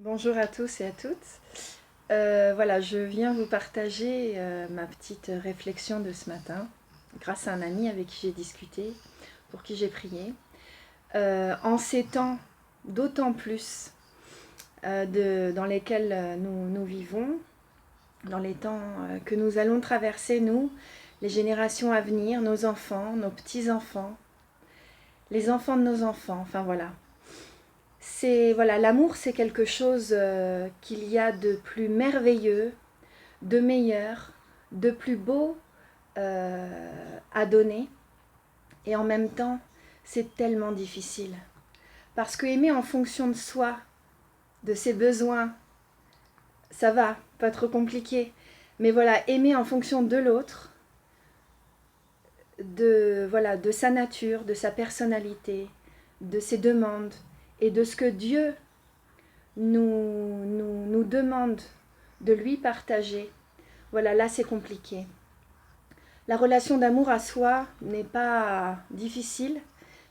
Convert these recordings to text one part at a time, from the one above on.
Bonjour à tous et à toutes. Voilà, je viens vous partager ma petite réflexion de ce matin, grâce à un ami avec qui j'ai discuté, pour qui j'ai prié. En ces temps d'autant plus dans lesquels nous vivons, dans les temps que nous allons traverser, nous, les générations à venir, nos enfants, nos petits-enfants, les enfants de nos enfants, enfin voilà. L'amour, c'est quelque chose qu'il y a de plus merveilleux, de meilleur, de plus beau à donner. Et en même temps, c'est tellement difficile. Parce que aimer en fonction de soi, de ses besoins, ça va, pas trop compliqué. Mais voilà, aimer en fonction de l'autre, de sa nature, de sa personnalité, de ses demandes et de ce que Dieu nous demande de lui partager, voilà, là c'est compliqué. La relation d'amour à soi n'est pas difficile,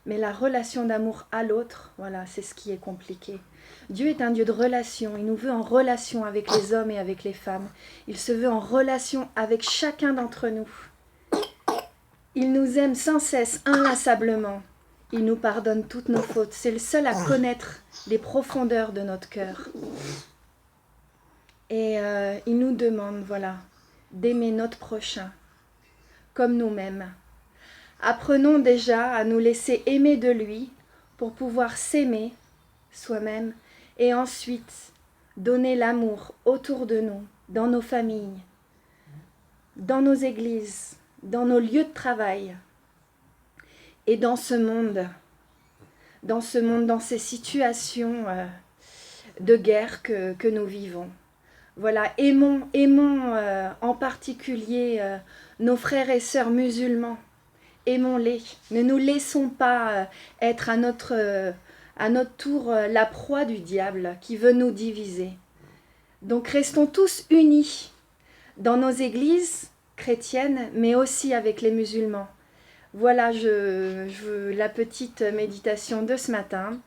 mais la relation d'amour à l'autre, voilà, c'est ce qui est compliqué. Dieu est un Dieu de relation, il nous veut en relation avec les hommes et avec les femmes. Il se veut en relation avec chacun d'entre nous. Il nous aime sans cesse, inlassablement. Il nous pardonne toutes nos fautes. C'est le seul à connaître les profondeurs de notre cœur. Et il nous demande, voilà, d'aimer notre prochain comme nous-mêmes. Apprenons déjà à nous laisser aimer de lui pour pouvoir s'aimer soi-même et ensuite donner l'amour autour de nous, dans nos familles, dans nos églises, dans nos lieux de travail et dans ce monde, dans ces situations de guerre que nous vivons. Voilà, aimons en particulier nos frères et sœurs musulmans. Aimons-les. Ne nous laissons pas être à notre tour la proie du diable qui veut nous diviser. Donc restons tous unis dans nos églises chrétiennes, mais aussi avec les musulmans. Voilà la petite méditation de ce matin.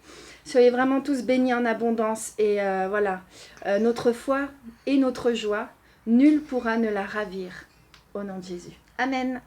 Soyez vraiment tous bénis en abondance et notre foi et notre joie, nul pourra ne la ravir. Au nom de Jésus. Amen.